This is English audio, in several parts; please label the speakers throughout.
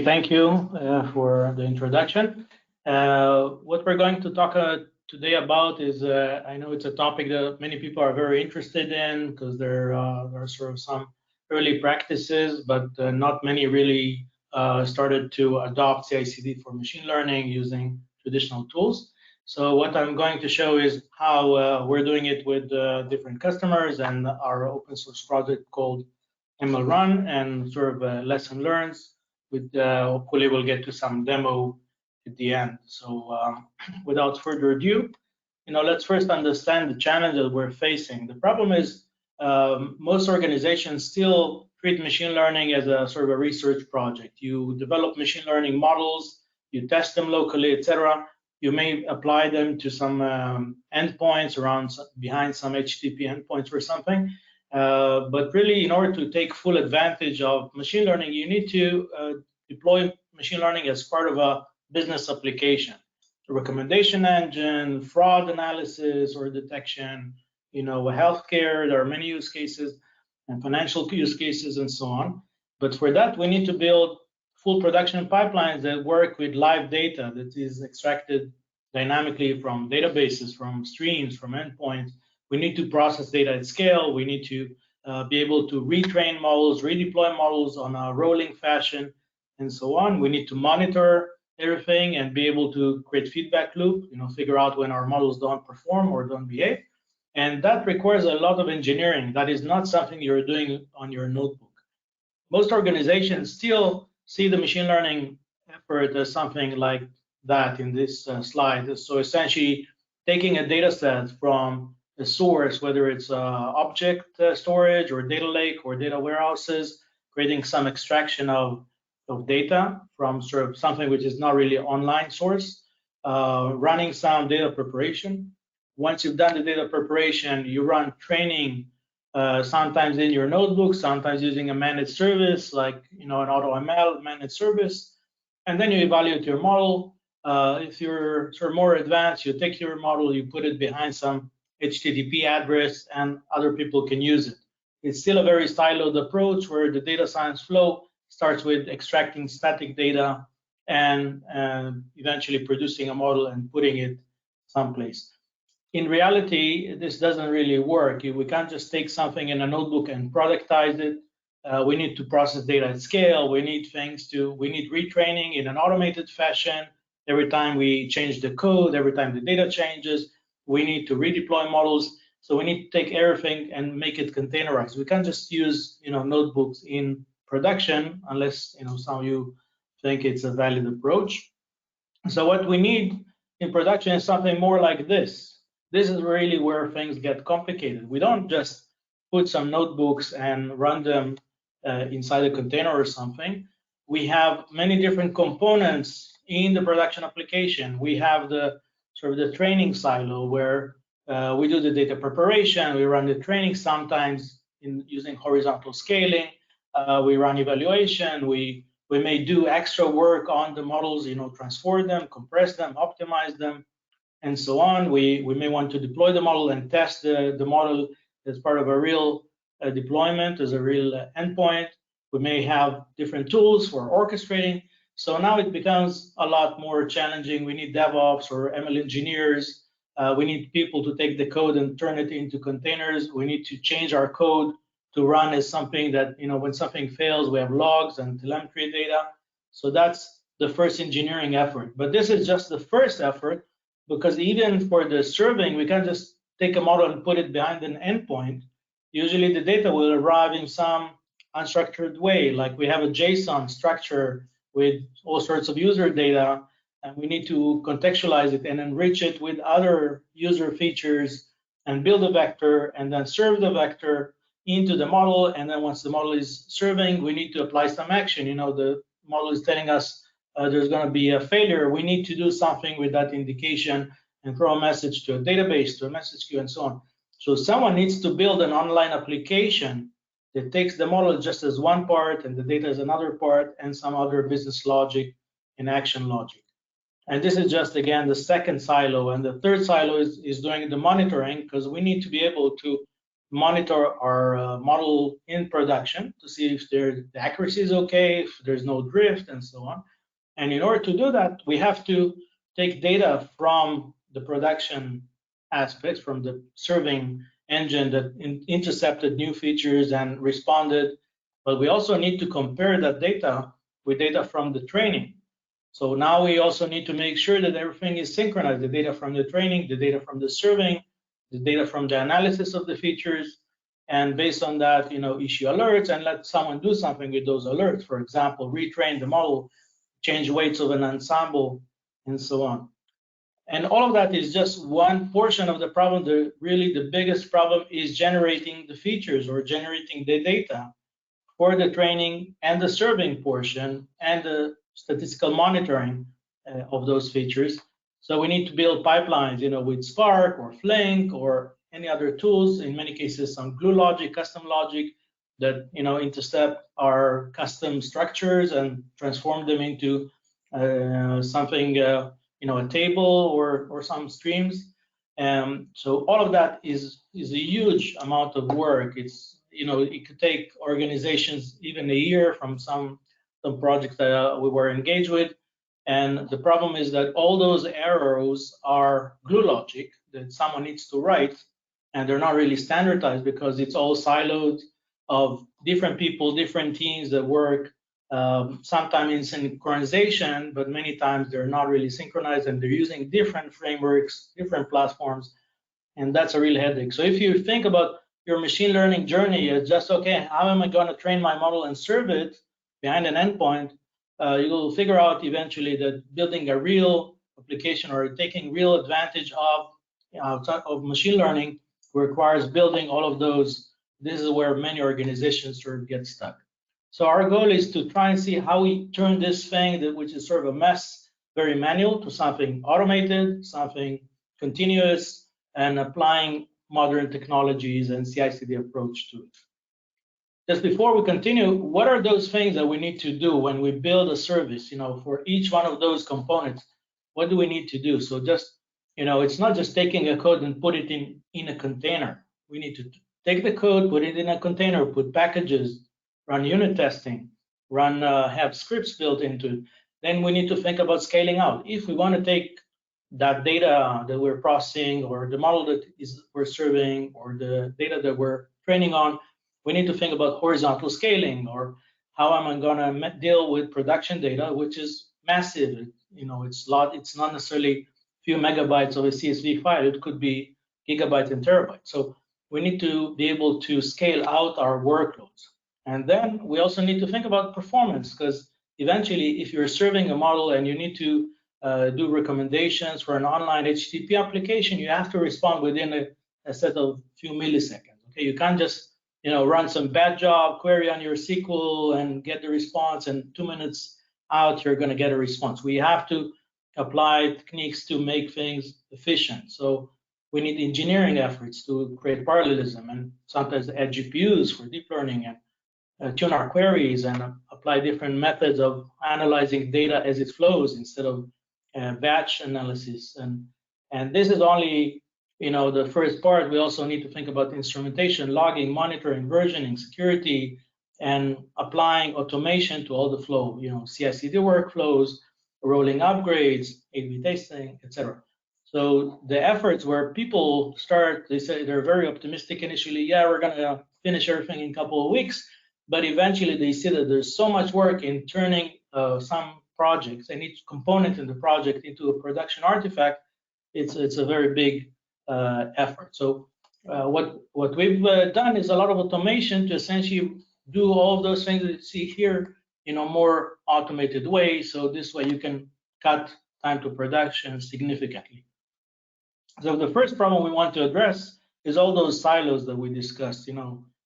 Speaker 1: Thank you for the introduction. What we're going to talk today about is, I know it's a topic that many people are very interested in because there are sort of some early practices, but not many really started to adopt CICD for machine learning using traditional tools. So what I'm going to show is how we're doing it with different customers and our open source project called ML Run, and sort of lesson learns. With hopefully we'll get to some demo at the end. So without further ado, let's first understand the challenge that we're facing. The problem is most organizations still treat machine learning as a sort of a research project. You develop machine learning models, you test them locally, etc. You may apply them to some endpoints behind some HTTP endpoints or something. But really, in order to take full advantage of machine learning, you need to deploy machine learning as part of a business application. A recommendation engine, fraud analysis or detection, healthcare, there are many use cases, and financial use cases, and so on. But for that, we need to build full production pipelines that work with live data that is extracted dynamically from databases, from streams, from endpoints. We need to process data at scale. We need to be able to retrain models, redeploy models on a rolling fashion, and so on. We need to monitor everything and be able to create feedback loop, figure out when our models don't perform or don't behave. And that requires a lot of engineering. That is not something you're doing on your notebook. Most organizations still see the machine learning effort as something like that in this slide. So essentially taking a data set from the source, whether it's object storage or data lake or data warehouses, creating some extraction of data from sort of something which is not really online source, running some data preparation. Once you've done the data preparation, you run training, sometimes in your notebook, sometimes using a managed service like an AutoML managed service, and then you evaluate your model. If you're sort of more advanced, you take your model, you put it behind some HTTP address, and other people can use it. It's still a very siloed approach where the data science flow starts with extracting static data and eventually producing a model and putting it someplace. In reality, this doesn't really work. We can't just take something in a notebook and productize it. We need to process data at scale. We need retraining in an automated fashion. Every time we change the code, every time the data changes, we need to redeploy models. So we need to take everything and make it containerized. We can't just use notebooks in production unless some of you think it's a valid approach. So what we need in production is something more like this. This is really where things get complicated. We don't just put some notebooks and run them inside a container or something. We have many different components in the production application. We have the training silo where we do the data preparation, we run the training sometimes using horizontal scaling, we run evaluation, we may do extra work on the models, transform them, compress them, optimize them, and so on. We may want to deploy the model and test the model as part of a real deployment, as a real endpoint. We may have different tools for orchestrating. So now it becomes a lot more challenging. We need DevOps or ML engineers. We need people to take the code and turn it into containers. We need to change our code to run as something that, when something fails, we have logs and telemetry data. So that's the first engineering effort. But this is just the first effort, because even for the serving, we can't just take a model and put it behind an endpoint. Usually the data will arrive in some unstructured way, like we have a JSON structure with all sorts of user data, and we need to contextualize it and enrich it with other user features and build a vector and then serve the vector into the model. And then once the model is serving, we need to apply some action. The model is telling us there's going to be a failure. We need to do something with that indication and throw a message to a database, to a message queue, and so on. So someone needs to build an online application that takes the model just as one part and the data as another part, and some other business logic and action logic. And this is just, again, the second silo. And the third silo is doing the monitoring, because we need to be able to monitor our model in production to see if the accuracy is okay, if there's no drift, and so on. And in order to do that, we have to take data from the production aspects, from the serving engine that intercepted new features and responded. But we also need to compare that data with data from the training. So now we also need to make sure that everything is synchronized, the data from the training, the data from the serving, the data from the analysis of the features, and based on that, issue alerts and let someone do something with those alerts. For example, retrain the model, change weights of an ensemble, and so on. And all of that is just one portion of the problem. Really, the biggest problem is generating the features or generating the data for the training and the serving portion and the statistical monitoring of those features. So we need to build pipelines, with Spark or Flink or any other tools. In many cases, some glue logic, custom logic that intercept our custom structures and transform them into something, a table or some streams. So all of that is a huge amount of work. It's it could take organizations even a year from some projects that we were engaged with. And the problem is that all those arrows are glue logic that someone needs to write, and they're not really standardized because it's all siloed of different people, different teams that work sometimes in synchronization, but many times they're not really synchronized and they're using different frameworks, different platforms, and that's a real headache. So if you think about your machine learning journey as just, okay, how am I going to train my model and serve it behind an endpoint, you will figure out eventually that building a real application or taking real advantage of machine learning requires building all of those. This is where many organizations sort of get stuck. So our goal is to try and see how we turn this thing, which is sort of a mess, very manual, to something automated, something continuous, and applying modern technologies and CI/CD approach to it. Just before we continue, what are those things that we need to do when we build a service? For each one of those components, what do we need to do? So just, it's not just taking a code and put it in a container. We need to take the code, put it in a container, put packages, run unit testing, have scripts built into it. Then we need to think about scaling out. If we want to take that data that we're processing or the model that we're serving or the data that we're training on, we need to think about horizontal scaling, or how am I going to deal with production data, which is massive. It's not necessarily a few megabytes of a CSV file. It could be gigabytes and terabytes. So we need to be able to scale out our workloads. And then we also need to think about performance, because eventually, if you're serving a model and you need to do recommendations for an online HTTP application, you have to respond within a set of few milliseconds. Okay, you can't just run some bad job query on your SQL and get the response, and 2 minutes out you're going to get a response. We have to apply techniques to make things efficient. So we need engineering efforts to create parallelism and sometimes add GPUs for deep learning and tune our queries and apply different methods of analyzing data as it flows instead of batch analysis. And this is only the first part. We also need to think about instrumentation, logging, monitoring, versioning, security, and applying automation to all the flow, CI/CD workflows, rolling upgrades, A/B testing, etc. So the efforts where people start, they say they're very optimistic initially. Yeah, we're going to finish everything in a couple of weeks. But eventually they see that there's so much work in turning some projects and each component in the project into a production artifact. It's a very big effort. So what we've done is a lot of automation to essentially do all of those things that you see here in a more automated way. So this way you can cut time to production significantly. So the first problem we want to address is all those silos that we discussed.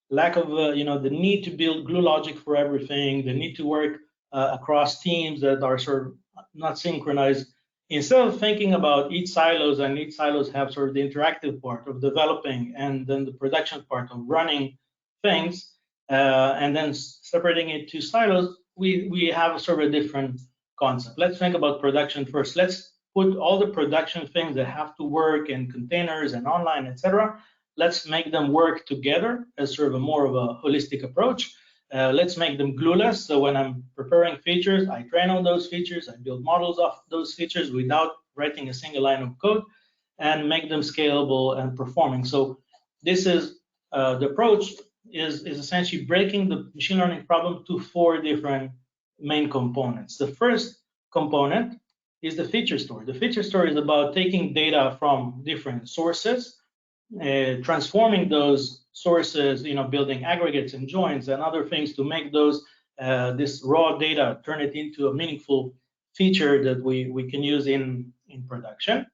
Speaker 1: Lack of the need to build glue logic for everything, the need to work across teams that are sort of not synchronized. Instead of thinking about each silos, and each silos have sort of the interactive part of developing and then the production part of running things, and then separating it to silos, we have sort of a different concept. Let's think about production first. Let's put all the production things that have to work in containers and online, etc., let's make them work together as sort of a more of a holistic approach. Let's make them glueless. So when I'm preparing features, I train on those features, I build models off those features without writing a single line of code, and make them scalable and performing. So this is the approach is essentially breaking the machine learning problem to 4 different main components. The first component is the feature store. The feature store is about taking data from different sources, transforming those sources, building aggregates and joins and other things to make those this raw data, turn it into a meaningful feature that we can use in production.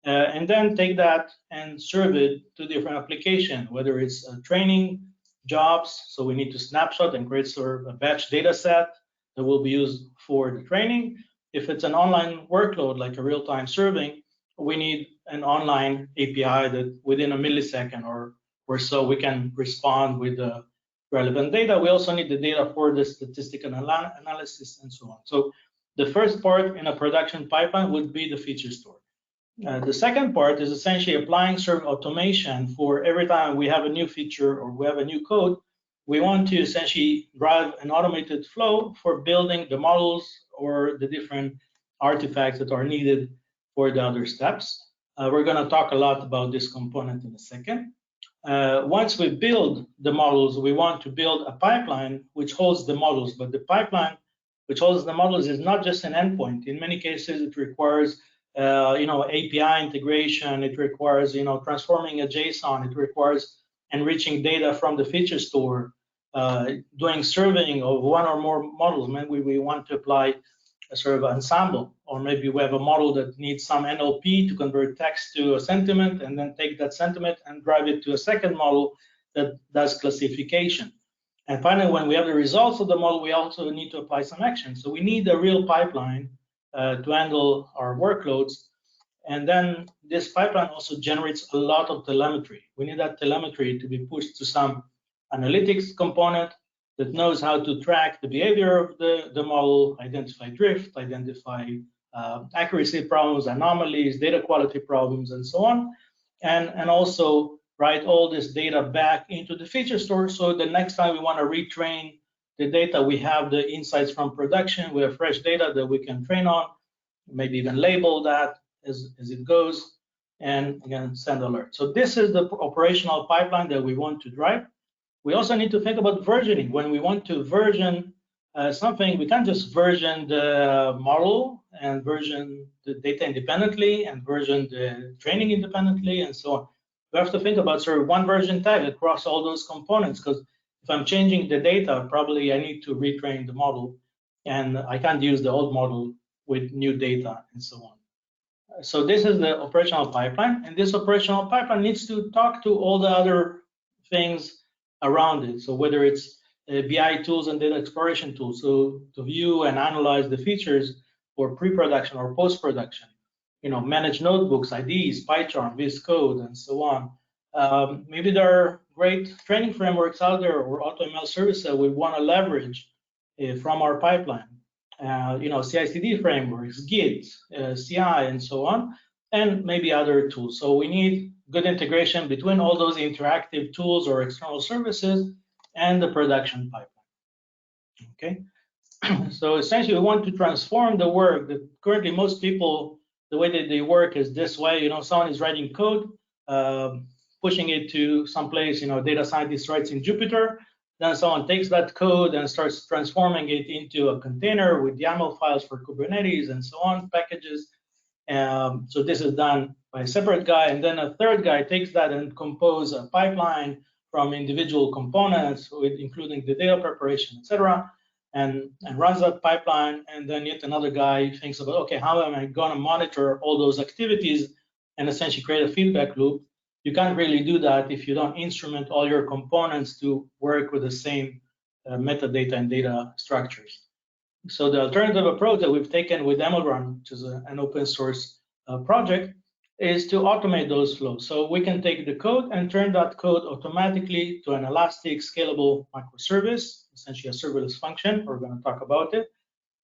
Speaker 1: And then take that and serve it to different applications, whether it's training, jobs. So we need to snapshot and create sort of a batch data set that will be used for the training. If it's an online workload like a real-time serving, we need an online API that within a millisecond or so we can respond with the relevant data. We also need the data for the statistical analysis and so on. So the first part in a production pipeline would be the feature store. The second part is essentially applying certain automation for every time we have a new feature or we have a new code. We want to essentially drive an automated flow for building the models or the different artifacts that are needed for the other steps. We're going to talk a lot about this component in a second. Once we build the models, we want to build a pipeline which holds the models, but the pipeline which holds the models is not just an endpoint. In many cases, it requires API integration. It requires transforming a JSON. It requires enriching data from the feature store, doing serving of one or more models. Maybe we want to apply a sort of ensemble, or maybe we have a model that needs some NLP to convert text to a sentiment, and then take that sentiment and drive it to a second model that does classification. And finally, when we have the results of the model, we also need to apply some action. So we need a real pipeline to handle our workloads. And then this pipeline also generates a lot of telemetry. We need that telemetry to be pushed to some analytics component that knows how to track the behavior of the model, identify drift, identify accuracy problems, anomalies, data quality problems, and so on. And also write all this data back into the feature store, so the next time we want to retrain the data, we have the insights from production, we have fresh data that we can train on, maybe even label that as it goes, and again, send alert. So this is the operational pipeline that we want to drive. We also need to think about versioning. When we want to version something, we can't just version the model and version the data independently and version the training independently and so on. We have to think about sort of one version tag across all those components, because if I'm changing the data, probably I need to retrain the model, and I can't use the old model with new data and so on. So this is the operational pipeline, and this operational pipeline needs to talk to all the other things around it. So whether it's BI tools and data exploration tools, so to view and analyze the features for pre-production or post-production, manage notebooks, IDs, PyCharm, VS Code, and so on. Maybe there are great training frameworks out there or AutoML services that we want to leverage from our pipeline. CICD frameworks, Git, CI, and so on, and maybe other tools. So we need good integration between all those interactive tools or external services and the production pipeline. Okay, so essentially we want to transform the work that currently most people, the way that they work is this way. Someone is writing code, pushing it to some place. Data scientist writes in Jupyter. Then someone takes that code and starts transforming it into a container with YAML files for Kubernetes and so on, packages. So this is done by a separate guy. And then a third guy takes that and composes a pipeline from individual components, including the data preparation, etc., and runs that pipeline. And then yet another guy thinks about, okay, how am I going to monitor all those activities and essentially create a feedback loop? You can't really do that if you don't instrument all your components to work with the same metadata and data structures. So the alternative approach that we've taken with MLRun, which is an open source project, is to automate those flows. So we can take the code and turn that code automatically to an elastic, scalable microservice, essentially a serverless function. We're going to talk about it.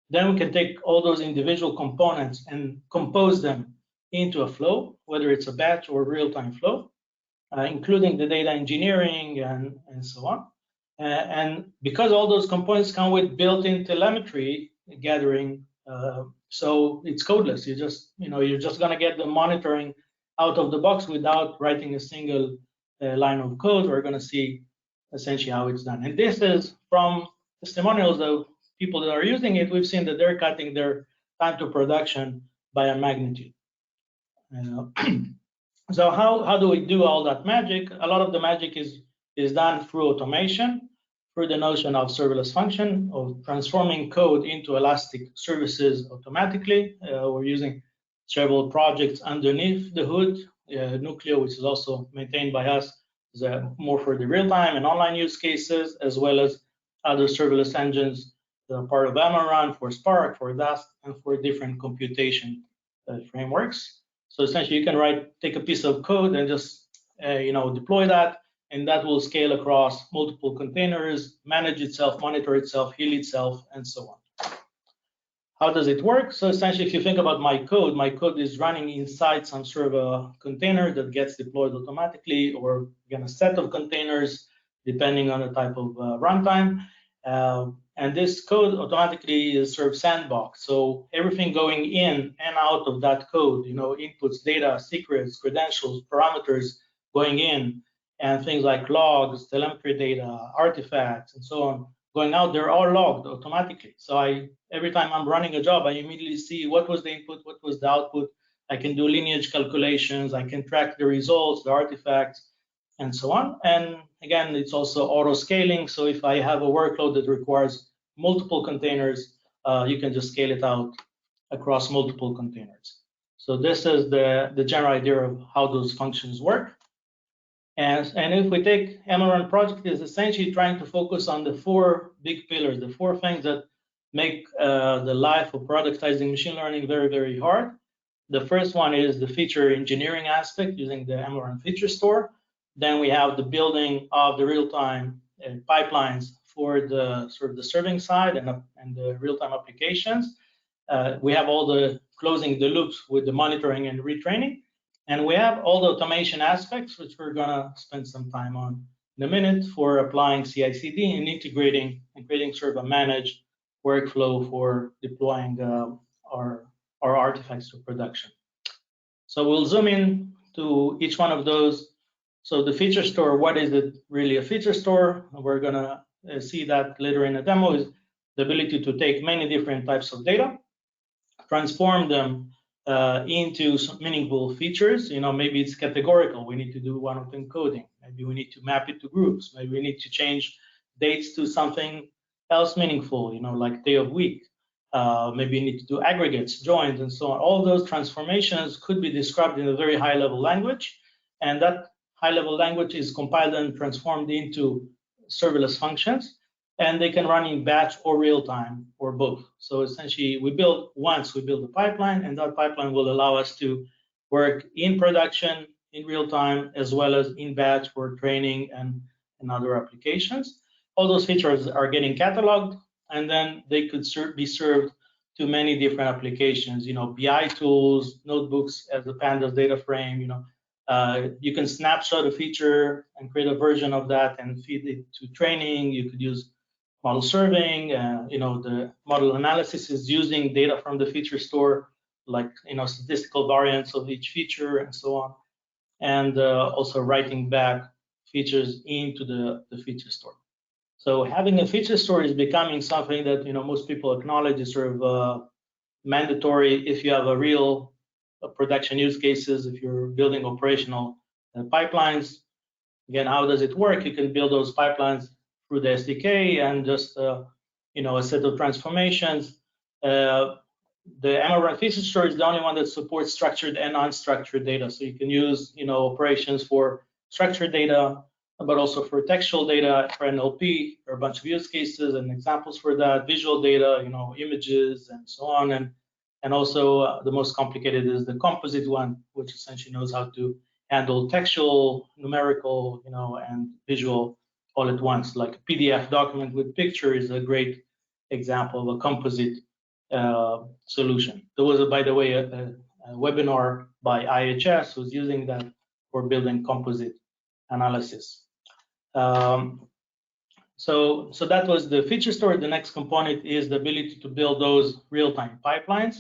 Speaker 1: Then we can take all those individual components and compose them into a flow, whether it's a batch or real-time flow. including the data engineering and so on. And because all those components come with built-in telemetry gathering, so it's codeless. You're just gonna get the monitoring out of the box without writing a single line of code. We're gonna see essentially how it's done. And this is from testimonials of people that are using it. We've seen that they're cutting their time to production by a magnitude. So how do we do all that magic? A lot of the magic is done through automation, through the notion of serverless function, of transforming code into Elastic services automatically. We're using several projects underneath the hood. Nucleo, which is also maintained by us, is more for the real-time and online use cases, as well as other serverless engines that are part of Amaran for Spark, for Dust, and for different computation frameworks. So essentially, you can take a piece of code and just deploy that, and that will scale across multiple containers, manage itself, monitor itself, heal itself, and so on. How does it work? So essentially, if you think about my code is running inside some sort of a container that gets deployed automatically, or again, a set of containers, depending on the type of runtime. And this code automatically is sort of sandbox. So everything going in and out of that code, inputs, data, secrets, credentials, parameters going in, and things like logs, telemetry data, artifacts, and so on, going out, they're all logged automatically. So every time I'm running a job, I immediately see what was the input, what was the output. I can do lineage calculations. I can track the results, the artifacts, and so on. And again, it's also auto scaling. So if I have a workload that requires multiple containers, you can just scale it out across multiple containers. So this is the general idea of how those functions work. And if we take Amaran project, is essentially trying to focus on the 4 big pillars, the 4 things that make the life of productizing machine learning very, very hard. The first one is the feature engineering aspect using the Amaran feature store. Then we have the building of the real-time pipelines for the sort of the serving side and the real-time applications. We have all the closing the loops with the monitoring and retraining. And we have all the automation aspects, which we're gonna spend some time on in a minute, for applying CICD and integrating and creating sort of a managed workflow for deploying our artifacts to production. So we'll zoom in to each one of those. So the feature store, what is it really a feature store? We're gonna see that later in the demo, is the ability to take many different types of data, transform them into some meaningful features. Maybe it's categorical. We need to do one-off encoding. Maybe we need to map it to groups. Maybe we need to change dates to something else meaningful, like day of week. Maybe you need to do aggregates, joins, and so on. All those transformations could be described in a very high-level language, and that high-level language is compiled and transformed into serverless functions, and they can run in batch or real-time or both. So essentially, we build the pipeline, and that pipeline will allow us to work in production, in real-time, as well as in batch for training and other applications. All those features are getting cataloged, and then they could be served to many different applications, BI tools, notebooks as a pandas data frame. You can snapshot a feature and create a version of that and feed it to training. You could use model serving. The model analysis is using data from the feature store, like statistical variance of each feature and so on, and also writing back features into the feature store. So having a feature store is becoming something that most people acknowledge is sort of mandatory if you have a real production use cases, if you're building operational pipelines. Again, how does it work? You can build those pipelines through the SDK and just a set of transformations. The Amaran feature store is the only one that supports structured and unstructured data. So you can use operations for structured data, but also for textual data, for NLP. There are a bunch of use cases and examples for that. Visual data, images and so on. And also the most complicated is the composite one, which essentially knows how to handle textual, numerical, and visual all at once. Like a PDF document with picture is a great example of a composite solution. There was, by the way, a webinar by IHS who's using that for building composite analysis. So that was the feature story. The next component is the ability to build those real-time pipelines.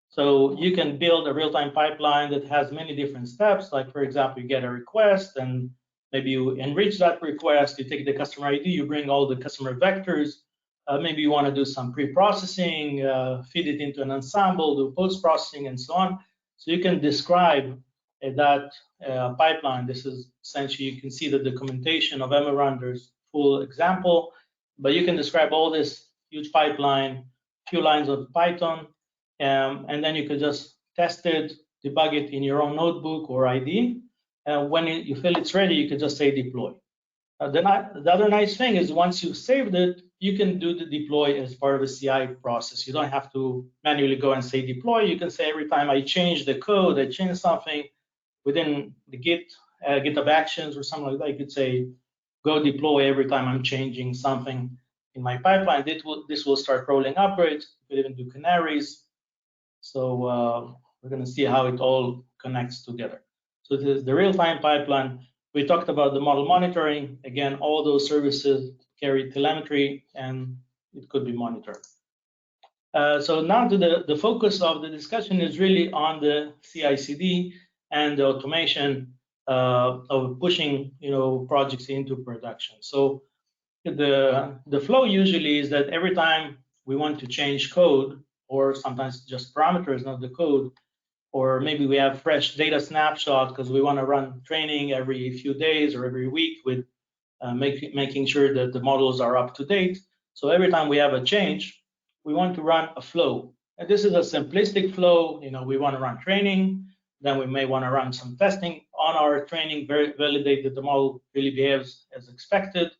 Speaker 1: So you can build a real-time pipeline that has many different steps. Like, for example, you get a request, and maybe you enrich that request. You take the customer ID, you bring all the customer vectors. Maybe you want to do some pre-processing, feed it into an Ensemble, do post-processing, and so on. So you can describe that pipeline. This is essentially, you can see the documentation of ML Run. There's full example, but you can describe all this huge pipeline, few lines of Python, and then you could just test it, debug it in your own notebook or ID. And when you feel it's ready, you could just say deploy. The other nice thing is once you've saved it, you can do the deploy as part of a CI process. You don't have to manually go and say deploy. You can say every time I change the code, I change something within the Github Actions or something like that, you could say go deploy every time I'm changing something in my pipeline. This will start rolling upgrades. You could even do canaries. So we're going to see how it all connects together. So this is the real-time pipeline. We talked about the model monitoring. Again, all those services carry telemetry, and it could be monitored. So now to the focus of the discussion is really on the CICD and the automation of pushing projects into production. So the flow usually is that every time we want to change code, or sometimes just parameters, not the code, or maybe we have fresh data snapshot because we want to run training every few days or every week with making sure that the models are up to date. So every time we have a change, we want to run a flow. And this is a simplistic flow. We want to run training, then we may want to run some testing on our training, validate that the model really behaves as expected.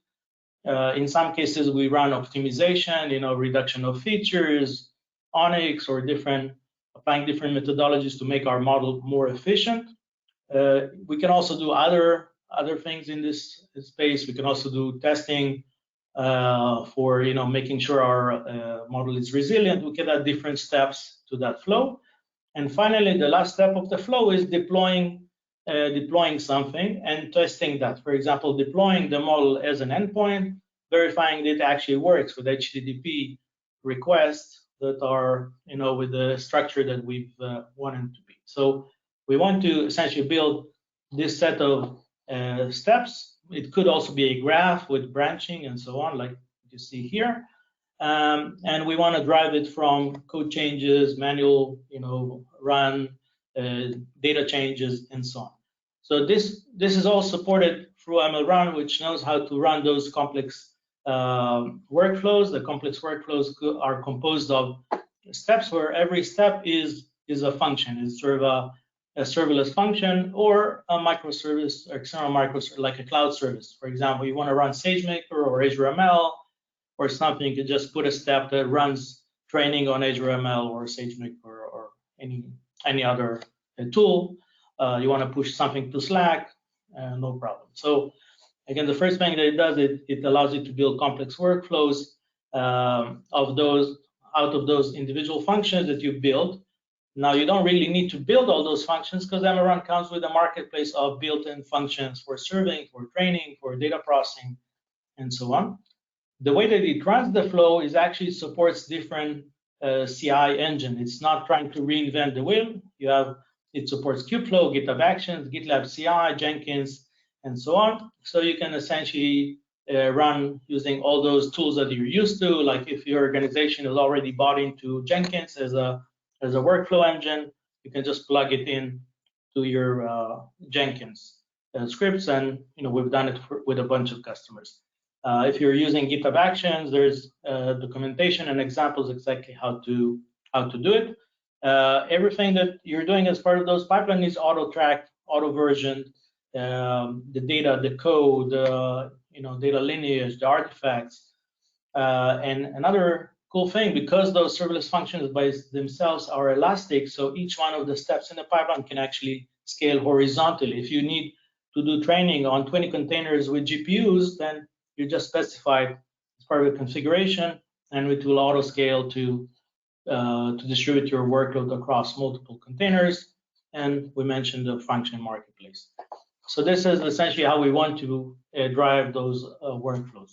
Speaker 1: In some cases, we run optimization, reduction of features, Onyx, or applying different methodologies to make our model more efficient. We can also do other things in this space. We can also do testing for making sure our model is resilient. We can add different steps to that flow. And finally, the last step of the flow is deploying something and testing that. For example, deploying the model as an endpoint, verifying that it actually works with HTTP requests that are with the structure that we've wanted to be. So we want to essentially build this set of steps. It could also be a graph with branching and so on, like you see here. And we want to drive it from code changes, manual, run, data changes, and so on. So this is all supported through ML Run, which knows how to run those complex workflows. The complex workflows are composed of steps where every step is a function. It's sort of a serverless function or a microservice, or external microservice, like a cloud service. For example, you want to run SageMaker or Azure ML or something, you can just put a step that runs training on Azure ML or SageMaker or any other tool. You want to push something to Slack, no problem. So again, the first thing that it does, it allows you to build complex workflows out of those individual functions that you build. Now, you don't really need to build all those functions because ML Run comes with a marketplace of built-in functions for serving, for training, for data processing, and so on. The way that it runs the flow is actually supports different CI engine. It's not trying to reinvent the wheel. It supports Kubeflow, GitHub Actions, GitLab CI, Jenkins, and so on. So you can essentially run using all those tools that you're used to. Like if your organization is already bought into Jenkins as a workflow engine, you can just plug it in to your Jenkins scripts, and we've done it with a bunch of customers. If you're using GitHub Actions, there's documentation and examples exactly how to do it. Everything that you're doing as part of those pipelines is auto-tracked, auto-versioned. The data, the code, data lineage, the artifacts. And another cool thing, because those serverless functions by themselves are elastic, so each one of the steps in the pipeline can actually scale horizontally. If you need to do training on 20 containers with GPUs, then you just specify as part of the configuration, and it will auto scale to distribute your workload across multiple containers. And we mentioned the function marketplace. So this is essentially how we want to drive those workflows.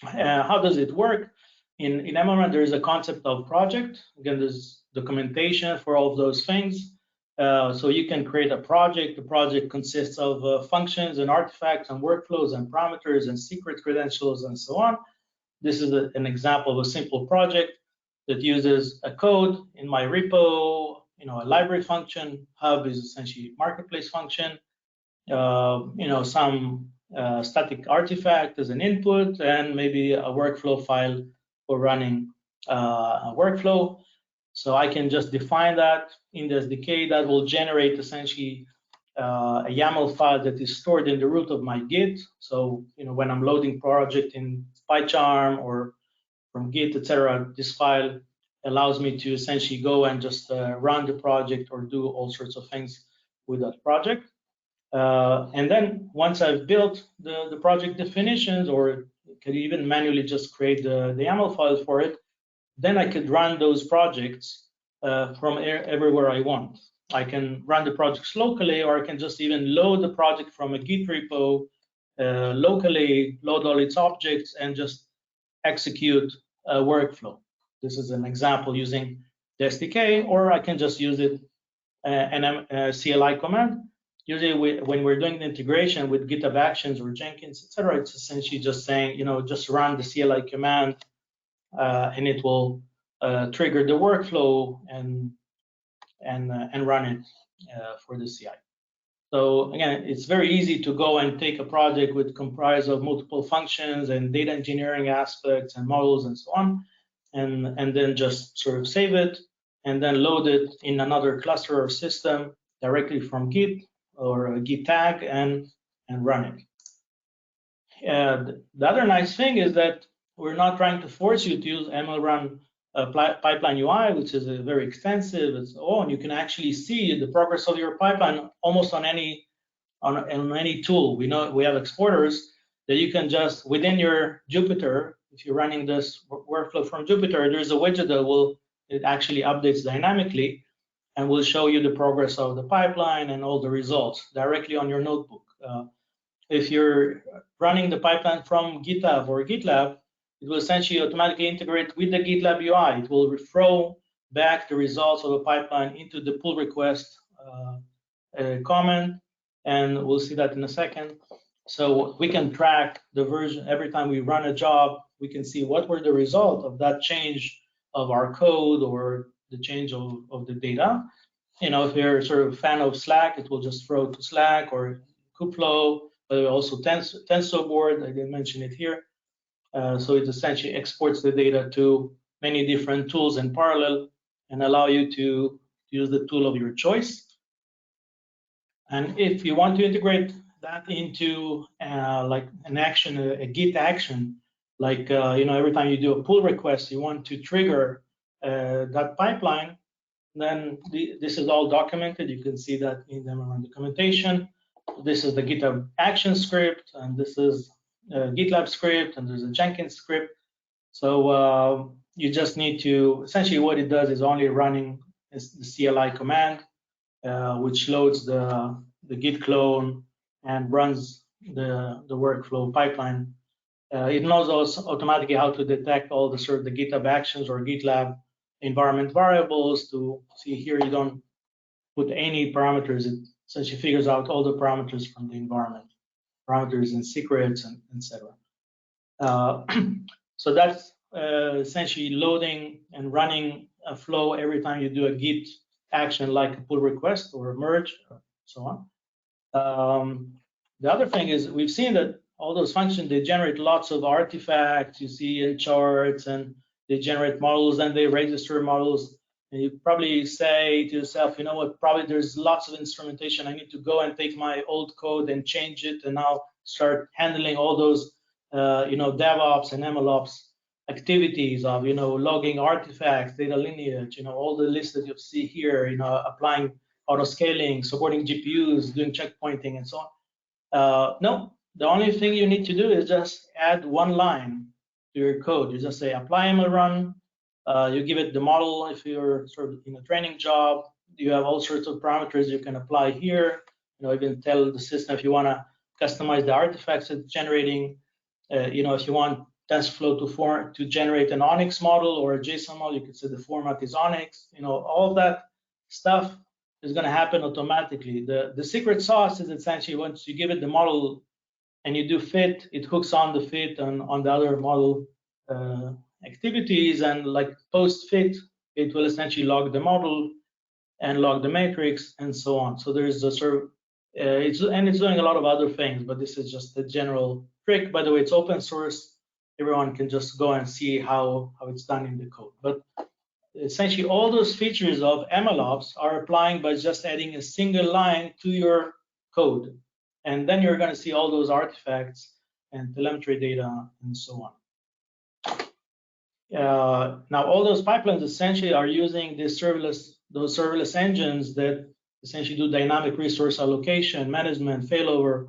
Speaker 1: How does it work? In MLRun, there is a concept of project. Again, there's documentation for all of those things. So you can create a project. The project consists of functions and artifacts and workflows and parameters and secret credentials and so on. This is an example of a simple project that uses a code in my repo, a library function. Hub is essentially marketplace function. Some static artifact as an input, and maybe a workflow file for running a workflow. So I can just define that in the SDK. That will generate essentially a YAML file that is stored in the root of my Git. So when I'm loading project in PyCharm or from Git, etc., this file allows me to essentially go and just run the project or do all sorts of things with that project. And then once I've built the project definitions, or could even manually just create the YAML file for it, then I could run those projects from everywhere I want. I can run the projects locally, or I can just even load the project from a Git repo locally, load all its objects, and just execute a workflow. This is an example using the SDK, or I can just use it a CLI command. Usually, when we're doing the integration with GitHub Actions or Jenkins, etc., it's essentially just saying, just run the CLI command, and it will trigger the workflow and run it for the CI. So again, it's very easy to go and take a project with comprised of multiple functions and data engineering aspects and models and so on, and then just sort of save it and then load it in another cluster or system directly from Git or a Git tag and run it. The other nice thing is that we're not trying to force you to use MLRun pipeline UI, which is very extensive and so on. You can actually see the progress of your pipeline almost on any tool. We know we have exporters that you can just, within your Jupyter, if you're running this workflow from Jupyter, there's a widget that it actually updates dynamically and will show you the progress of the pipeline and all the results directly on your notebook. If you're running the pipeline from GitHub or GitLab, it will essentially automatically integrate with the GitLab UI. It will throw back the results of the pipeline into the pull request comment, and we'll see that in a second. So we can track the version every time we run a job. We can see what were the results of that change of our code or the change of the data. If you're sort of a fan of Slack, it will just throw to Slack or Kubeflow, but also TensorBoard. I didn't mention it here. So it essentially exports the data to many different tools in parallel and allow you to use the tool of your choice. And if you want to integrate that into like an action, a Git action, like every time you do a pull request, you want to trigger that pipeline, then this is all documented. You can see that in the documentation. This is the GitHub action script, and this is GitLab script, and there's a Jenkins script. So you just need to, essentially what it does is only running the CLI command, which loads the Git clone and runs the workflow pipeline. It knows also automatically how to detect all the sort of the GitHub actions or GitLab environment variables. To see here, you don't put any parameters. It essentially figures out all the parameters from the environment, parameters and secrets and etc. So that's essentially loading and running a flow every time you do a Git action like a pull request or a merge or so on. The other thing is we've seen that all those functions, they generate lots of artifacts you see in charts, and they generate models and they register models. And you probably say to yourself, you know what, probably there's lots of instrumentation. I need to go and take my old code and change it and now start handling all those DevOps and MLOps activities of logging artifacts, data lineage, all the lists that you see here, applying auto scaling, supporting GPUs, doing checkpointing and so on. No, the only thing you need to do is just add one line to your code. You just say apply MLRun. You give it the model. If you're sort of in a training job, you have all sorts of parameters you can apply here, even tell the system if you want to customize the artifacts it's generating. If you want TensorFlow to generate an Onyx model or a JSON model, you could say the format is Onyx. All of that stuff is going to happen automatically. The secret sauce is essentially once you give it the model and you do fit, it hooks on the fit on the other model activities, and like post fit, it will essentially log the model and log the matrix and so on. So there's a sort of it's doing a lot of other things, but this is just the general trick. By the way, it's open source. Everyone can just go and see how it's done in the code. But essentially, all those features of MLOps are applying by just adding a single line to your code, and then you're going to see all those artifacts and telemetry data and so on. Now, all those pipelines essentially are using those serverless engines that essentially do dynamic resource allocation, management, failover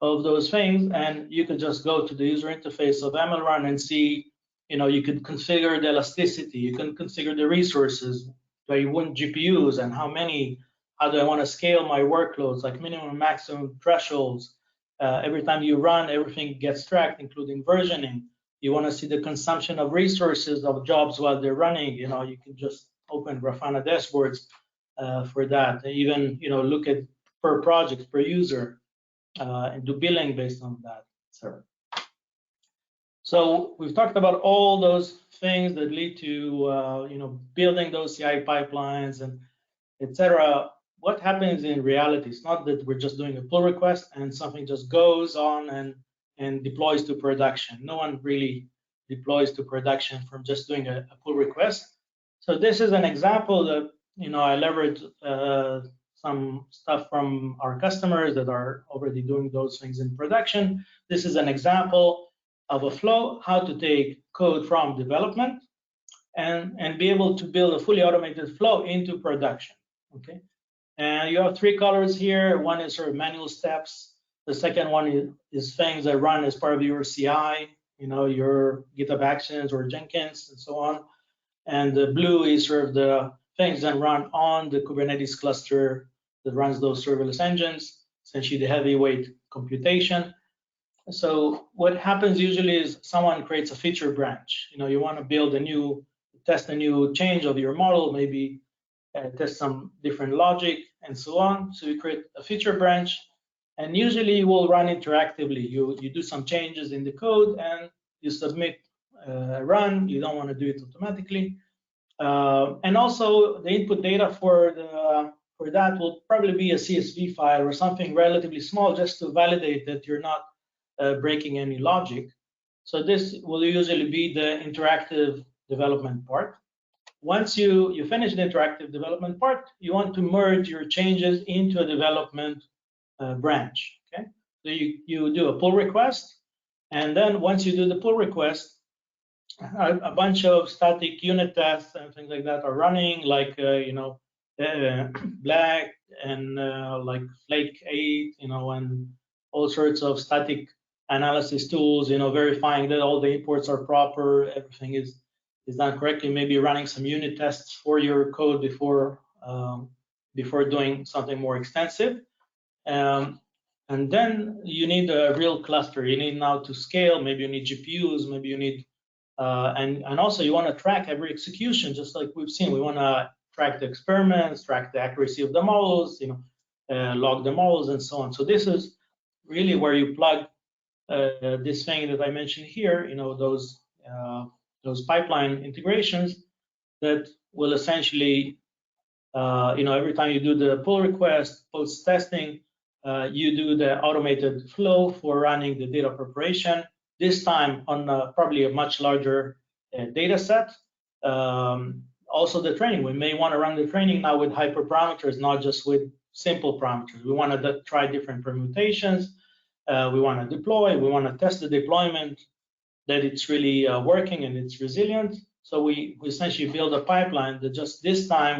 Speaker 1: of those things, and you could just go to the user interface of MLRun and see, you could configure the elasticity, you can configure the resources, do I want GPUs and how many, how do I want to scale my workloads, like minimum and maximum thresholds. Every time you run, everything gets tracked, including versioning. You want to see the consumption of resources of jobs while they're running, you can just open Grafana dashboards for that. Even look at per project, per user, and do billing based on that, etc. So we've talked about all those things that lead to building those CI pipelines and etc. What happens in reality? It's not that we're just doing a pull request and something just goes on and deploys to production. No one really deploys to production from just doing a pull request. So this is an example that I leveraged some stuff from our customers that are already doing those things in production. This is an example of a flow, how to take code from development and be able to build a fully automated flow into production. Okay, and you have three colors here. One is sort of manual steps. The second one is things that run as part of your CI, your GitHub Actions or Jenkins and so on. And the blue is sort of the things that run on the Kubernetes cluster that runs those serverless engines, essentially the heavyweight computation. So what happens usually is someone creates a feature branch. You want to test a new change of your model, maybe test some different logic and so on. So you create a feature branch, and usually you will run interactively. You do some changes in the code and you submit run. You don't want to do it automatically. And also the input data for that will probably be a CSV file or something relatively small, just to validate that you're not breaking any logic. So this will usually be the interactive development part. Once you finish the interactive development part, you want to merge your changes into a development branch. Okay, so you do a pull request, and then once you do the pull request, a bunch of static unit tests and things like that are running, like Black and like Flake 8, and all sorts of static analysis tools, verifying that all the imports are proper, everything is done correctly. Maybe running some unit tests for your code before doing something more extensive. And then you need a real cluster. You need now to scale. Maybe you need GPUs. Maybe you need and also you want to track every execution, just like we've seen. We want to track the experiments, track the accuracy of the models, log the models, and so on. So this is really where you plug this thing that I mentioned here. Those pipeline integrations that will essentially, every time you do the pull request, post testing, you do the automated flow for running the data preparation. This time on probably a much larger data set. Also the training, we may want to run the training now with hyperparameters, not just with simple parameters. We want to try different permutations. We want to deploy. We want to test the deployment, that it's really working and it's resilient. So we essentially build a pipeline that just this time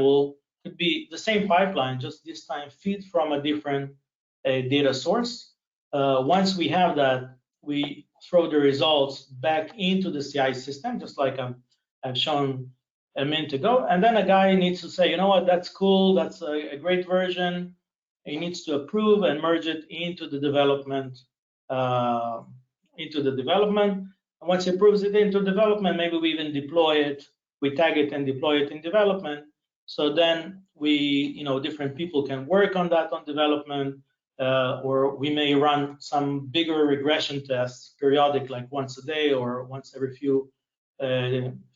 Speaker 1: could be the same pipeline, just this time feed from a different data source. Once we have that, we throw the results back into the CI system, just like I've shown a minute ago. And then a guy needs to say, you know what, that's cool, that's a great version. He needs to approve and merge it into the development. And once he approves it into development, maybe we even deploy it. We tag it and deploy it in development. So then different people can work on that on development, or we may run some bigger regression tests, periodic, like once a day or once every few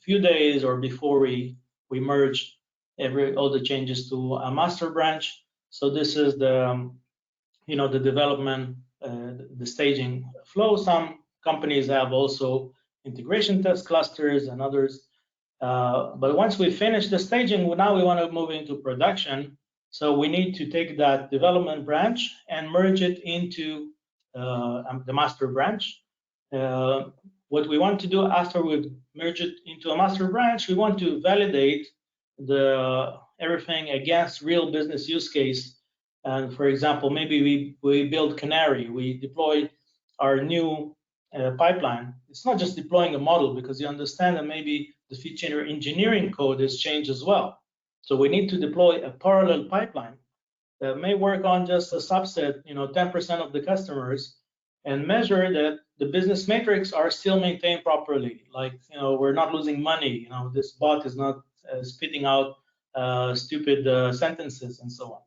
Speaker 1: days, or before we merge all the changes to a master branch. So this is the the development, the staging flow. Some companies have also integration test clusters and others. But once we finish the staging, now we want to move into production. So we need to take that development branch and merge it into the master branch. What we want to do after we merge it into a master branch, we want to validate everything against real business use case. And for example, maybe we build Canary, we deploy our new pipeline. It's not just deploying a model, because you understand that maybe the feature engineering code has changed as well. So we need to deploy a parallel pipeline that may work on just a subset, 10% of the customers, and measure that the business metrics are still maintained properly. Like, we're not losing money. This bot is not spitting out stupid sentences and so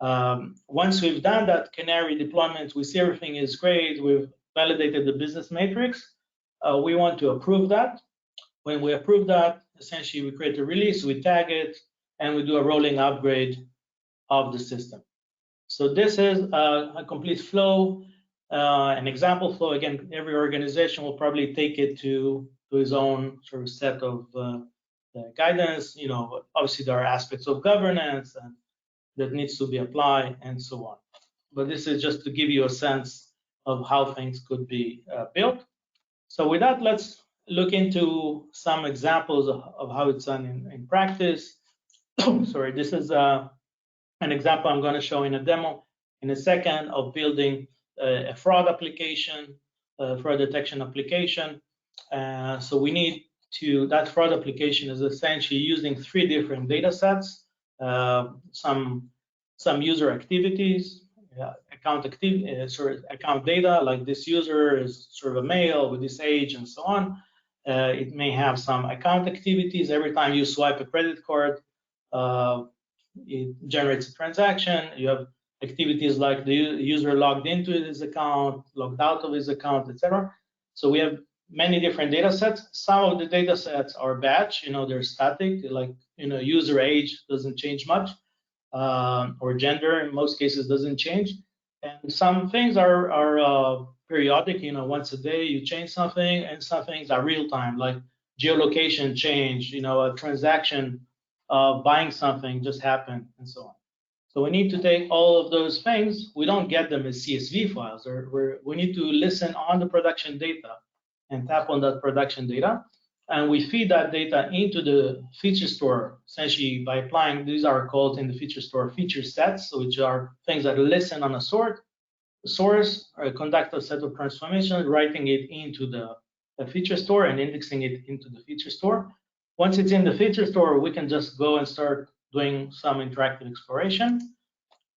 Speaker 1: on. Once we've done that Canary deployment, we see everything is great. We've validated the business matrix. We want to approve that. When we approve that, essentially we create a release, we tag it, and we do a rolling upgrade of the system. So this is a complete flow, an example flow. Again, every organization will probably take it to his own sort of set of guidance. Obviously there are aspects of governance and that needs to be applied and so on. But this is just to give you a sense of how things could be built. So with that, let's look into some examples of how it's done in practice. Sorry, this is an example I'm going to show in a demo in a second of building a fraud application, fraud detection application. So we need that fraud application is essentially using 3 different data sets, some user activities, account data, like this user is sort of a male with this age and so on. It may have some account activities. Every time you swipe a credit card, it generates a transaction. You have activities like the user logged into his account, logged out of his account, etc. So we have many different data sets. Some of the data sets are batch, they're static, like user age doesn't change much, or gender in most cases doesn't change. And some things are periodic, once a day you change something, and some things are real time, like geolocation change, a transaction of buying something just happened, and so on. So we need to take all of those things. We don't get them as CSV files. We need to listen on the production data and tap on that production data. And we feed that data into the feature store, essentially by applying, these are called in the feature store feature sets, which are things that listen on a source, or conduct a set of transformations, writing it into the feature store and indexing it into the feature store. Once it's in the feature store, we can just go and start doing some interactive exploration.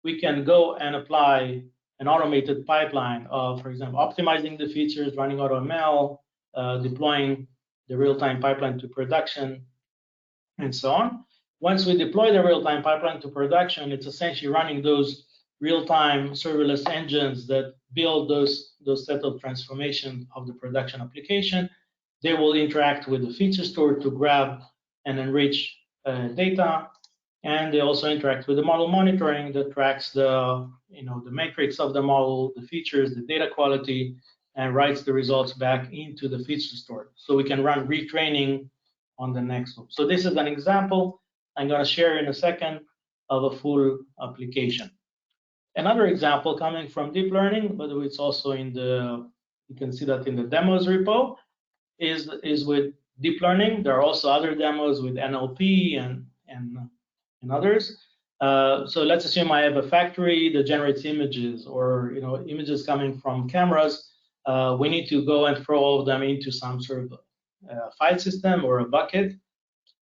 Speaker 1: We can go and apply an automated pipeline of, for example, optimizing the features, running AutoML, deploying the real-time pipeline to production, and so on. Once we deploy the real-time pipeline to production, it's essentially running those real-time serverless engines that build those set of transformation of the production application. They will interact with the feature store to grab and enrich data, and they also interact with the model monitoring that tracks the matrix of the model, the features, the data quality, and writes the results back into the feature store. So we can run retraining on the next loop. So this is an example I'm going to share in a second of a full application. Another example coming from deep learning, but it's also you can see that in the demos repo, is with deep learning. There are also other demos with NLP and others. So let's assume I have a factory that generates images, or images coming from cameras. We need to go and throw all of them into some sort of file system or a bucket,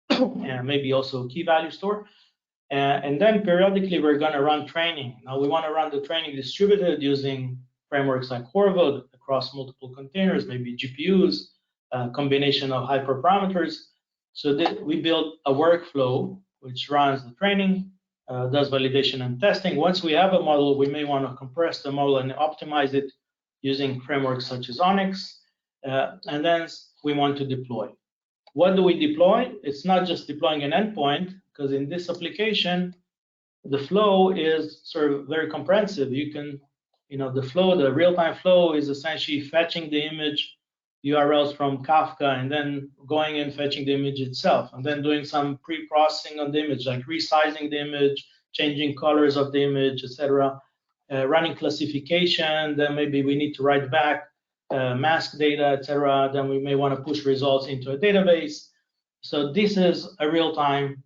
Speaker 1: and maybe also a key value store. And then periodically we're going to run training. Now we want to run the training distributed using frameworks like Corvo across multiple containers, maybe GPUs, a combination of hyperparameters. So we build a workflow which runs the training, does validation and testing. Once we have a model, we may want to compress the model and optimize it using frameworks such as Onyx. And then we want to deploy. What do we deploy? It's not just deploying an endpoint, because in this application, the flow is sort of very comprehensive. You can, the flow, the real-time flow is essentially fetching the image URLs from Kafka and then going and fetching the image itself, and then doing some pre-processing on the image, like resizing the image, changing colors of the image, etc. Running classification, then maybe we need to write back mask data, etc. Then we may want to push results into a database. So this is a real-time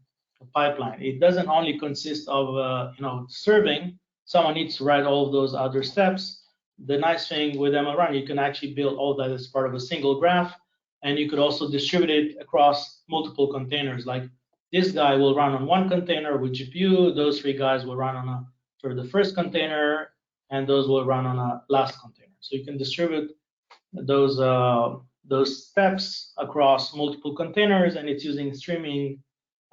Speaker 1: pipeline. It doesn't only consist of serving. Someone needs to write all of those other steps. The nice thing with ML Run, you can actually build all that as part of a single graph, and you could also distribute it across multiple containers. Like this guy will run on one container with GPU, those three guys will run on the first container, and those will run on a last container. So you can distribute those steps across multiple containers, and it's using streaming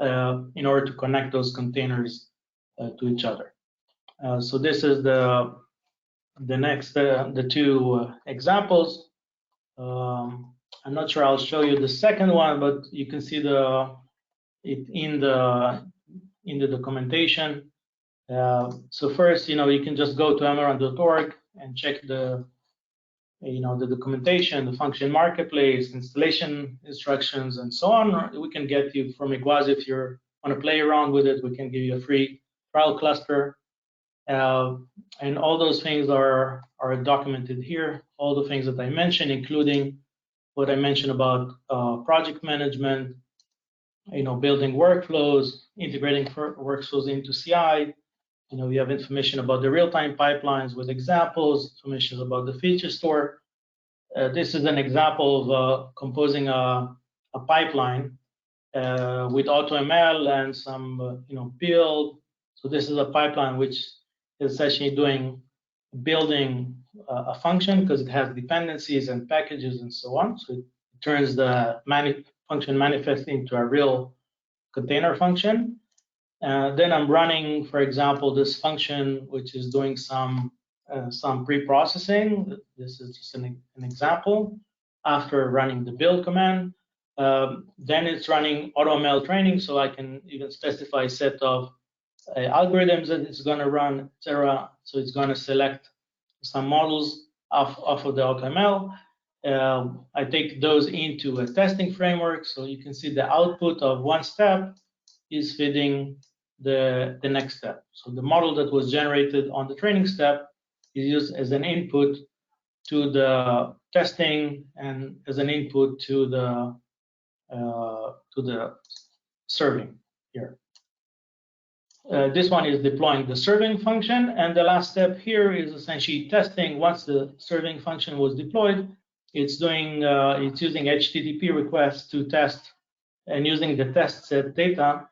Speaker 1: in order to connect those containers to each other. So this is the next, the two examples. I'm not sure I'll show you the second one, but you can see it in the documentation. So first, you can just go to mlrun.org and check the documentation, the function marketplace, installation instructions, and so on. We can get you from Iguazio if you want to play around with it. We can give you a free trial cluster. And all those things are documented here. All the things that I mentioned, including what I mentioned about project management, building workflows, integrating workflows into CI. We have information about the real-time pipelines with examples, information about the feature store. This is an example of composing a pipeline with AutoML and some build. So this is a pipeline which is essentially building a function because it has dependencies and packages and so on. So it turns the function manifest into a real container function. Then I'm running, for example, this function which is doing some pre-processing. This is just an example. After running the build command, then it's running AutoML training, so I can even specify a set of algorithms that it's going to run, etc. So it's going to select some models off of the AutoML. I take those into a testing framework, so you can see the output of one step is feeding the next step. So the model that was generated on the training step is used as an input to the testing and as an input to the serving here. This one is deploying the serving function, and the last step here is essentially testing. Once the serving function was deployed, it's using HTTP requests to test and using the test set data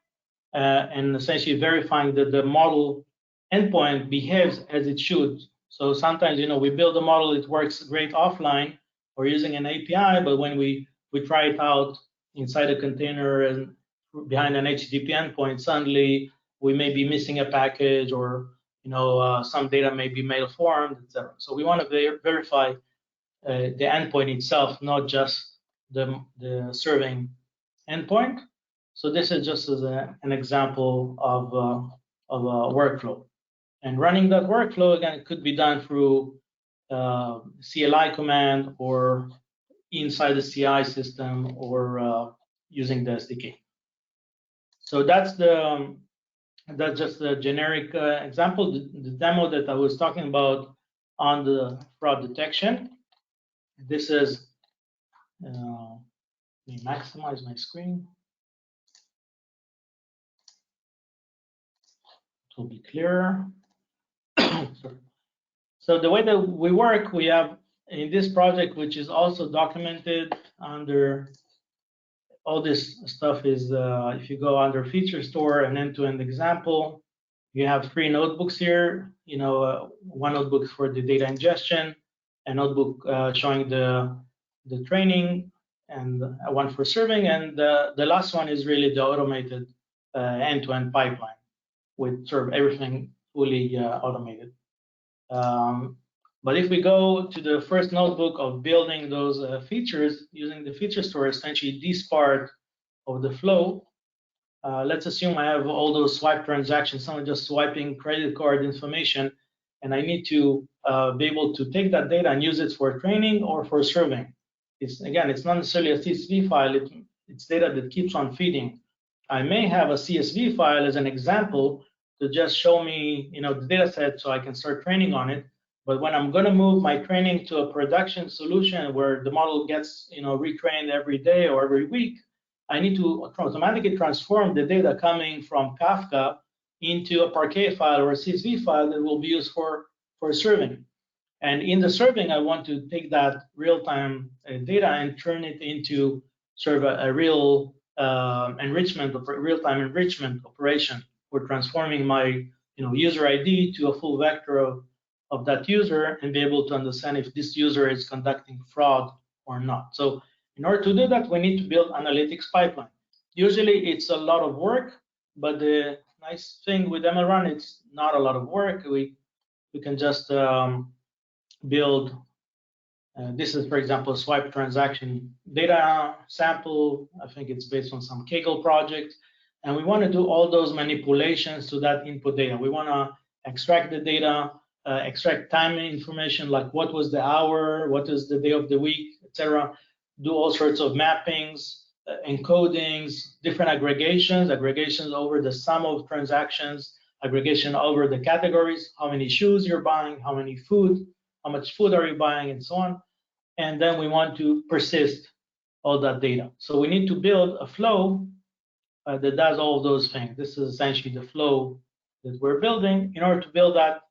Speaker 1: and essentially verifying that the model endpoint behaves as it should. So sometimes, we build a model, it works great offline or using an API, but when we try it out inside a container and behind an HTTP endpoint, suddenly we may be missing a package, or some data may be malformed, etc. So we want to verify the endpoint itself, not just the serving endpoint. So this is just as an example of a workflow. And running that workflow, again, it could be done through CLI command or inside the CI system or using the SDK. So that's just the generic example, the demo that I was talking about on the fraud detection. This is, let me maximize my screen. It will be clearer. So the way that we work, we have in this project, which is also documented under all this stuff is, if you go under feature store and end-to-end example, you have 3 notebooks here. One notebook for the data ingestion, a notebook showing the training, and one for serving, and the last one is really the automated end-to-end pipeline with sort of everything fully automated. But if we go to the first notebook of building those features using the feature store, essentially this part of the flow, let's assume I have all those swipe transactions, someone just swiping credit card information, and I need to be able to take that data and use it for training or for serving. It's not necessarily a CSV file, it's data that keeps on feeding. I may have a CSV file as an example to just show me the data set so I can start training on it. But when I'm going to move my training to a production solution where the model gets retrained every day or every week, I need to automatically transform the data coming from Kafka into a Parquet file or a CSV file that will be used for serving. And in the serving, I want to take that real-time data and turn it into sort of a real real-time enrichment operation for transforming my user ID to a full vector of that user and be able to understand if this user is conducting fraud or not. So in order to do that, we need to build analytics pipeline. Usually it's a lot of work, but the nice thing with MLRun, it's not a lot of work. We can just build, this is, for example, a swipe transaction data sample. I think it's based on some Kaggle project. And we want to do all those manipulations to that input data. We want to extract the data, extract time information, like what was the hour, what is the day of the week, etc. Do all sorts of mappings, encodings, different aggregations over the sum of transactions, aggregation over the categories, how many shoes you're buying, how much food are you buying, and so on. And then we want to persist all that data. So we need to build a flow that does all of those things. This is essentially the flow that we're building. In order to build that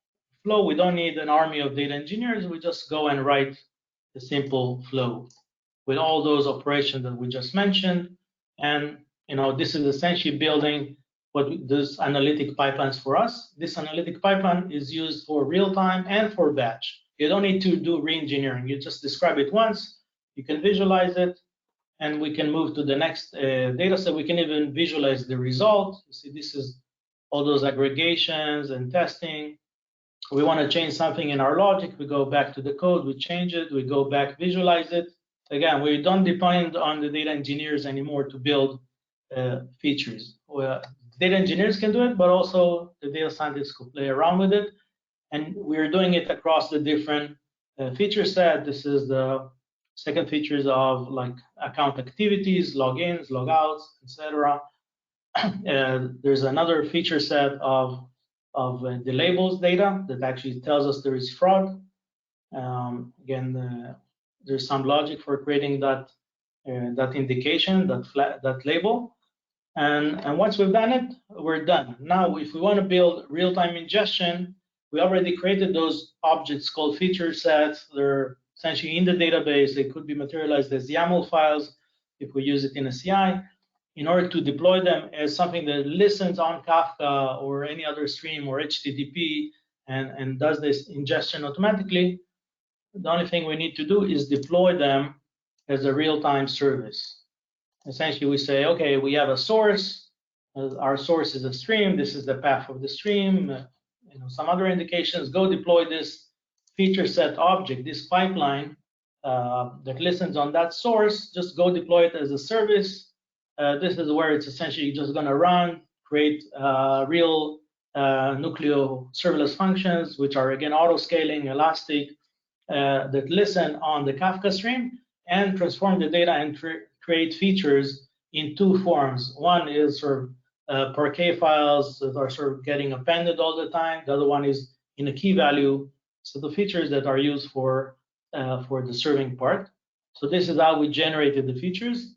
Speaker 1: flow, we don't need an army of data engineers. We just go and write a simple flow with all those operations that we just mentioned. And this is essentially building what does analytic pipelines for us. This analytic pipeline is used for real time and for batch. You don't need to do re-engineering. You just describe it once, you can visualize it, and we can move to the next data set. We can even visualize the result. You see, this is all those aggregations and testing. We want to change something in our logic. We go back to the code, we change it, we go back, visualize it. Again, we don't depend on the data engineers anymore to build features. Data engineers can do it, but also the data scientists could play around with it. And we're doing it across the different feature set. This is the second features of like account activities, logins, logouts, etc. There's another feature set of the labels data that actually tells us there is fraud. Again, there's some logic for creating that indication, that label. And once we've done it, we're done. Now, if we want to build real-time ingestion, we already created those objects called feature sets. They're essentially in the database. They could be materialized as YAML files if we use it in a CI. In order to deploy them as something that listens on Kafka or any other stream or HTTP and does this ingestion automatically, the only thing we need to do is deploy them as a real-time service. Essentially, we say, okay, we have a source. Our source is a stream. This is the path of the stream. Some other indications. Go deploy this feature set object, this pipeline that listens on that source. Just go deploy it as a service. This is where it's essentially just going to run, create real Nucleo serverless functions, which are again auto-scaling, elastic, that listen on the Kafka stream and transform the data and create features in two forms. One is sort of Parquet files that are sort of getting appended all the time. The other one is in a key value. So the features that are used for the serving part. So this is how we generated the features.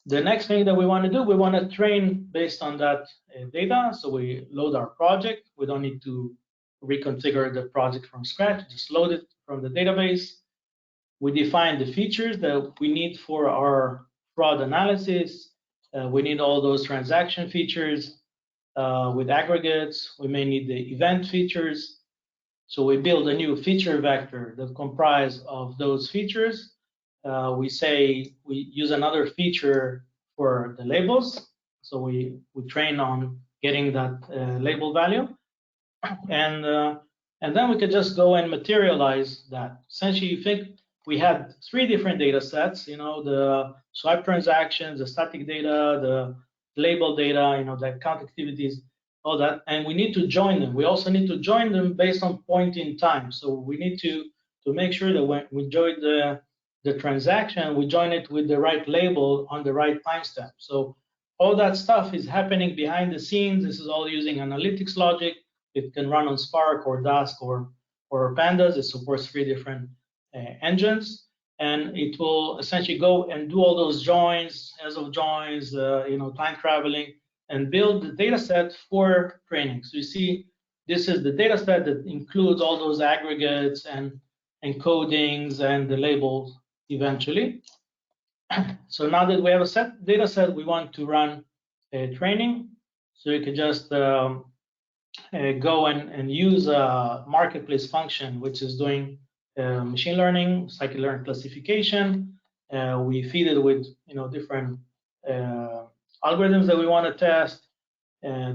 Speaker 1: The next thing that we want to do, we want to train based on that data. So we load our project. We don't need to reconfigure the project from scratch. Just load it from the database. We define the features that we need for our fraud analysis. We need all those transaction features with aggregates. We may need the event features. So we build a new feature vector that comprises of those features. We say we use another feature for the labels. So we train on getting that label value. And then we could just go and materialize that. Essentially, you think we had 3 different data sets, the swipe transactions, the static data, the label data, the account activities, all that, and we need to join them. We also need to join them based on point in time. So we need to make sure that when we join the transaction, we join it with the right label on the right timestamp. So all that stuff is happening behind the scenes. This is all using analytics logic. It can run on Spark or Dask or Pandas. It supports 3 different engines, and it will essentially go and do all those joins, as of joins, time traveling, and build the data set for training. So you see, this is the data set that includes all those aggregates and encodings and the labels eventually. So now that we have a set data set, we want to run a training. So you can just go and use a marketplace function, which is doing machine learning, scikit-learn classification. We feed it with different algorithms that we want to test,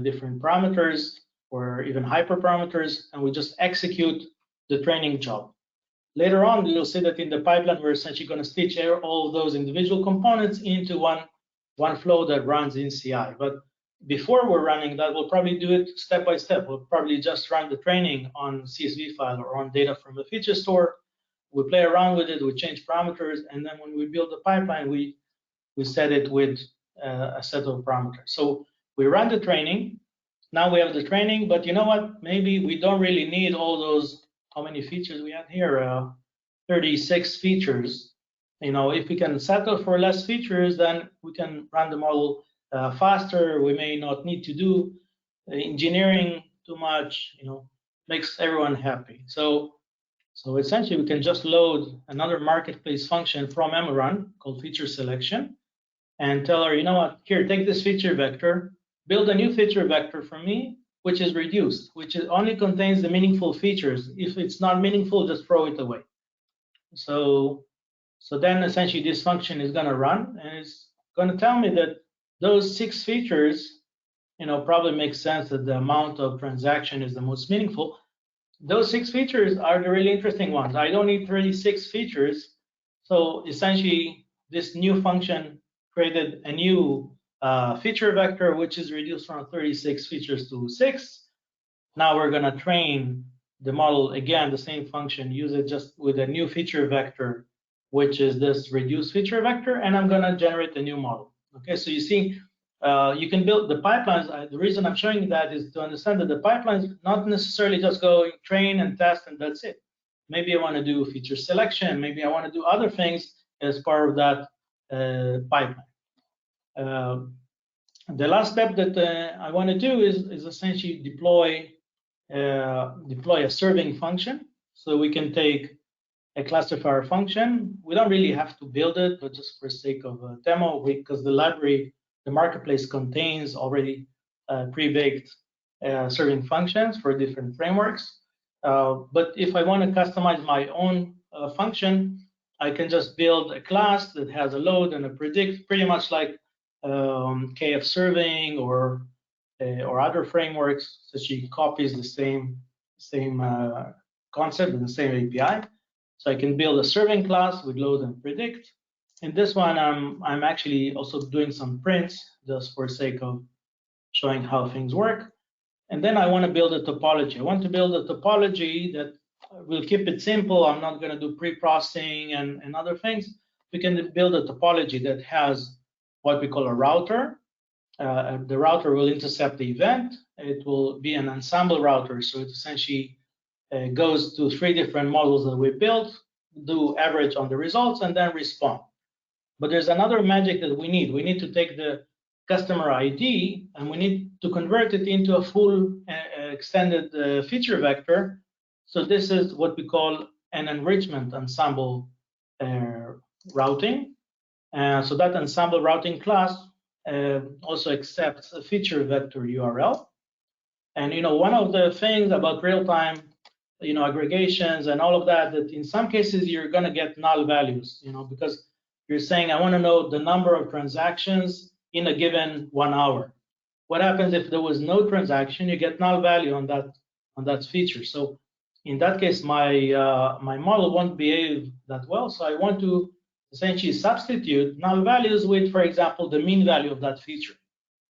Speaker 1: different parameters or even hyperparameters, and we just execute the training job. Later on, you'll see that in the pipeline, we're essentially going to stitch all of those individual components into one flow that runs in CI. But before we're running that, we'll probably do it step by step. We'll probably just run the training on CSV file or on data from the feature store. We play around with it, we change parameters, and then when we build the pipeline, we set it with a set of parameters. So we run the training. Now we have the training, but you know what? Maybe we don't really need all those. How many features we have here? 36 features. If we can settle for less features, then we can run the model faster. We may not need to do engineering too much. Makes everyone happy. So essentially, we can just load another marketplace function from MRun called feature selection, and tell her, here, take this feature vector, build a new feature vector for me, which is reduced, which only contains the meaningful features. If it's not meaningful, just throw it away. So then essentially this function is going to run, and it's going to tell me that those 6 features, probably makes sense that the amount of transaction is the most meaningful. Those 6 features are the really interesting ones. I don't need 36 features. So essentially, this new function created a new feature vector, which is reduced from 36 features to 6. Now we're going to train the model again, the same function, use it just with a new feature vector, which is this reduced feature vector, and I'm going to generate a new model. Okay, so you see, you can build the pipelines. The reason I'm showing you that is to understand that the pipelines not necessarily just go train and test and that's it. Maybe I want to do feature selection. Maybe I want to do other things as part of that pipeline. The last step that I want to do is essentially deploy a serving function. So we can take a classifier function. We don't really have to build it, but just for sake of a demo, because the library, the marketplace contains already pre-baked serving functions for different frameworks. But if I want to customize my own function, I can just build a class that has a load and a predict, pretty much like KF serving or other frameworks. So she copies the same concept and the same API. So I can build a serving class with load and predict. In this one, I'm actually also doing some prints just for sake of showing how things work. And then I want to build a topology. I want to build a topology that will keep it simple. I'm not going to do pre-processing and other things. We can build a topology that has what we call a router. The router will intercept the event. It will be an ensemble router. So it essentially goes to 3 different models that we built, do average on the results, and then respond. But there's another magic that we need. We need to take the customer ID and we need to convert it into a full extended feature vector. So this is what we call an enrichment ensemble routing. So that ensemble routing class also accepts a feature vector URL. And one of the things about real-time aggregations and all of that, that in some cases you're going to get null values, because you're saying, I want to know the number of transactions in a given 1 hour. What happens if there was no transaction? You get null value on that feature. So in that case, my model won't behave that well. So I want to essentially substitute null values with, for example, the mean value of that feature.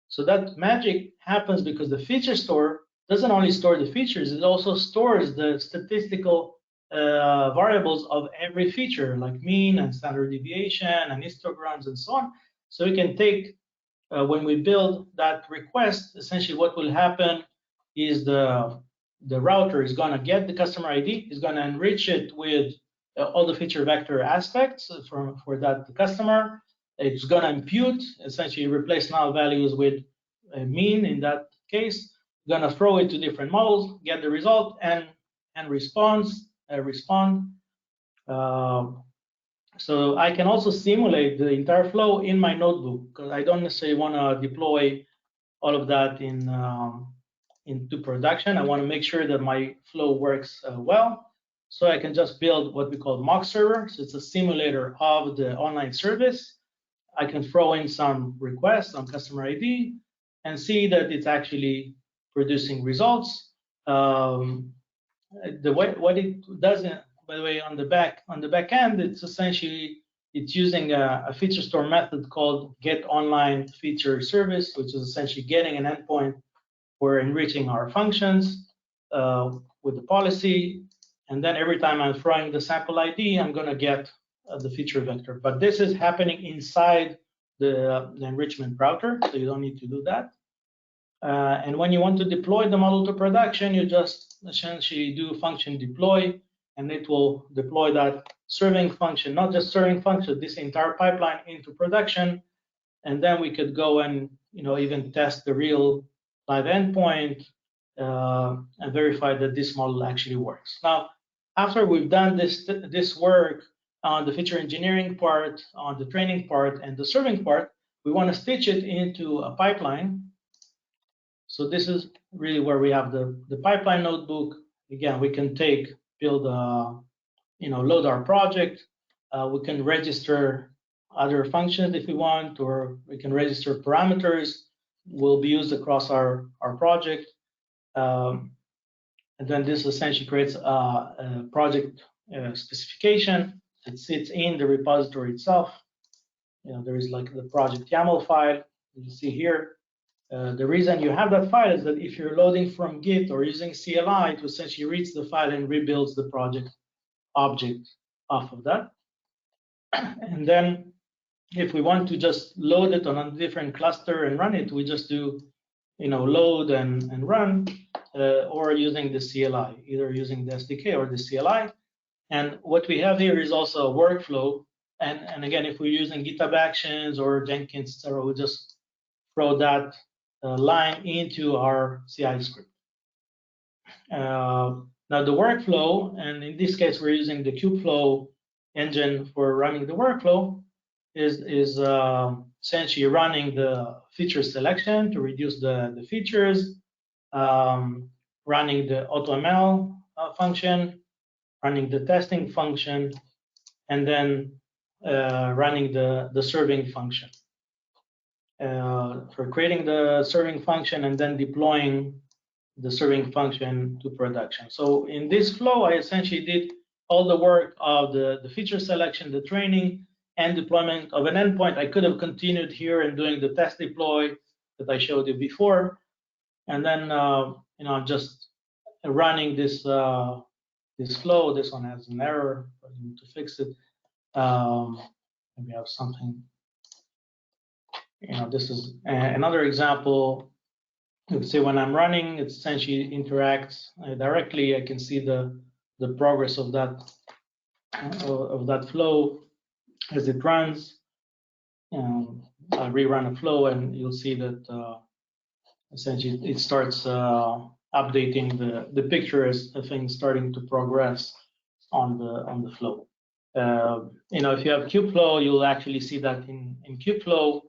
Speaker 1: So that magic happens because the feature store doesn't only store the features, it also stores the statistical variables of every feature, like mean and standard deviation and histograms and so on. So we can take, when we build that request, essentially what will happen is the router is going to get the customer ID, is going to enrich it with all the feature vector aspects for that customer. It's going to impute, essentially replace null values with a mean in that case. Going to throw it to different models, get the result, and respond. So I can also simulate the entire flow in my notebook, because I don't necessarily want to deploy all of that into production. I want to make sure that my flow works well. So I can just build what we call mock server. So it's a simulator of the online service. I can throw in some requests on customer ID and see that it's actually producing results. What it does, by the way, on the back end, it's essentially using a feature store method called get online feature service, which is essentially getting an endpoint for enriching our functions with the policy. And then every time I'm throwing the sample ID, I'm going to get the feature vector. But this is happening inside the enrichment router, so you don't need to do that. And when you want to deploy the model to production, you just essentially do function deploy, and it will deploy that serving function, not just serving function, this entire pipeline into production. And then we could go and even test the real live endpoint and verify that this model actually works. Now, after we've done this work on the feature engineering part, on the training part, and the serving part, we want to stitch it into a pipeline. So this is really where we have the pipeline notebook. Again, we can build load our project. We can register other functions if we want, or we can register parameters will be used across our project. And then this essentially creates a project specification. It sits in the repository itself. There is like the project YAML file you see here. The reason you have that file is that if you're loading from Git or using CLI, it essentially reads the file and rebuilds the project object off of that. And then if we want to just load it on a different cluster and run it, we just do load and run, or using the CLI, either using the SDK or the CLI. And what we have here is also a workflow. And again, if we're using GitHub Actions or Jenkins, etc., we just throw that line into our CI script. Now the workflow, and in this case, we're using the Kubeflow engine for running the workflow, is essentially running the feature selection to reduce the features, running the AutoML function, running the testing function, and then running the serving function. For creating the serving function and then deploying the serving function to production. So in this flow, I essentially did all the work of the feature selection, the training, and deployment of an endpoint. I could have continued here and doing the test deploy that I showed you before, and then I'm just running this this flow. This one has an error. I need to fix it. Maybe I have something. This is another example. You can see when I'm running, it essentially interacts directly. I can see the progress of that flow as it runs. I'll rerun a flow, and you'll see that essentially it starts updating the picture as things starting to progress on the flow. If you have Kubeflow, you'll actually see that in Kubeflow.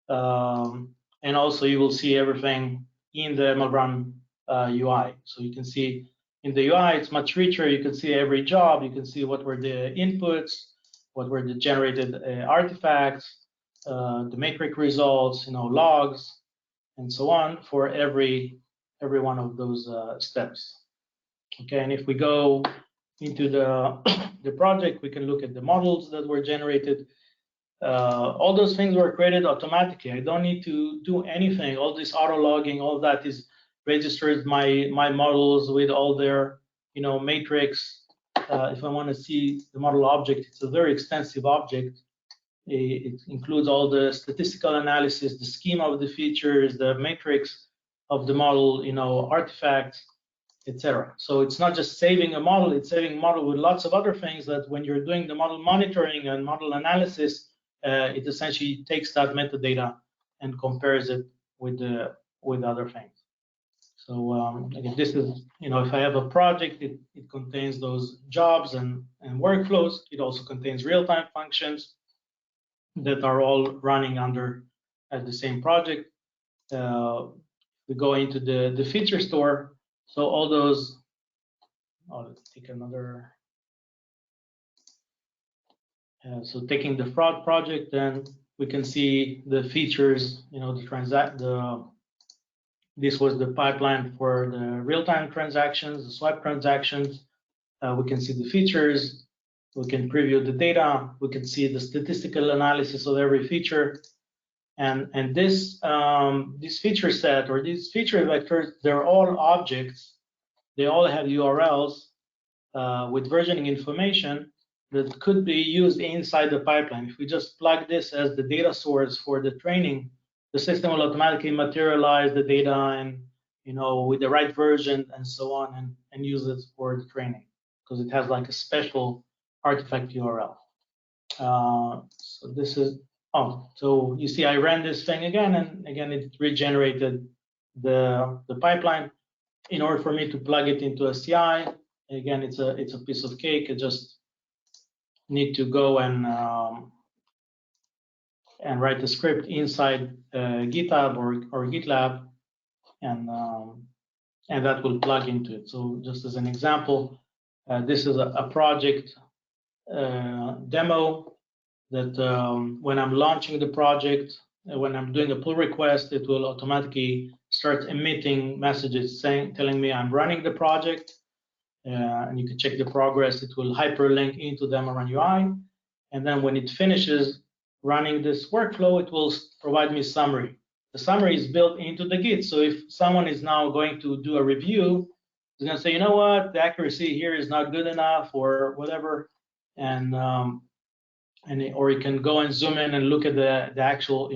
Speaker 1: And also you will see everything in the ML Run UI. So you can see in the UI, it's much richer. You can see every job. You can see what were the inputs, what were the generated artifacts, the metric results, logs, and so on for every one of those steps. Okay, and if we go into the project, we can look at the models that were generated. All those things were created automatically. I don't need to do anything. All this auto logging, all that is registered my models with all their matrix. If I want to see the model object, it's a very extensive object. It includes all the statistical analysis, the schema of the features, the matrix of the model, artifacts, etc. So it's not just saving a model, it's saving a model with lots of other things that when you're doing the model monitoring and model analysis, it essentially takes that metadata and compares it with other things. So again, this is, if I have a project, it contains those jobs and workflows. It also contains real-time functions that are all running under the same project. We go into the feature store. So all those, let's take another. So taking the fraud project, then we can see the features, this was the pipeline for the real-time transactions, the swipe transactions. We can see the features. We can preview the data. We can see the statistical analysis of every feature. And this feature set or these feature vectors, they're all objects. They all have URLs with versioning information that could be used inside the pipeline. If we just plug this as the data source for the training, the system will automatically materialize the data and with the right version and so on and use it for the training because it has like a special artifact URL. So this is so you see I ran this thing again, and again it regenerated the pipeline. In order for me to plug it into a CI, again it's a piece of cake. I just need to go and write the script inside GitHub or GitLab, and that will plug into it. So just as an example, this is a project demo that when I'm launching the project, when I'm doing a pull request, it will automatically start emitting messages telling me I'm running the project. And you can check the progress. It will hyperlink into the ML Run UI. And then when it finishes running this workflow, it will provide me a summary. The summary is built into the Git. So if someone is now going to do a review, it's going to say, you know what, the accuracy here is not good enough or whatever. Or you can go and zoom in and look at the actual,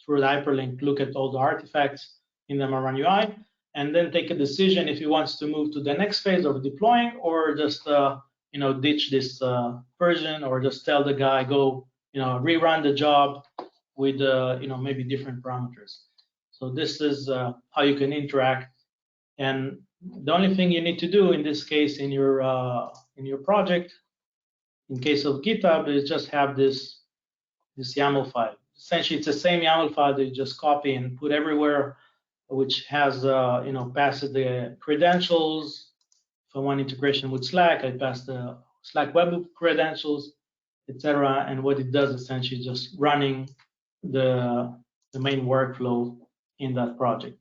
Speaker 1: through the hyperlink, look at all the artifacts in the ML Run UI. And then take a decision if he wants to move to the next phase of deploying, or just ditch this version, or just tell the guy go rerun the job with maybe different parameters. So this is how you can interact. And the only thing you need to do in this case in your project, in case of GitHub, is just have this YAML file. Essentially, it's the same YAML file that you just copy and put everywhere, which has passes the credentials. If I want integration with Slack, I pass the Slack web credentials, etc. And what it does essentially is just running the main workflow in that project.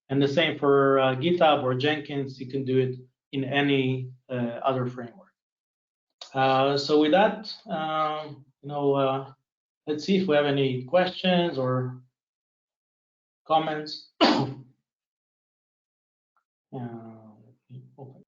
Speaker 1: And the same for GitHub or Jenkins. You can do it in any other framework. So with that, let's see if we have any questions or comments.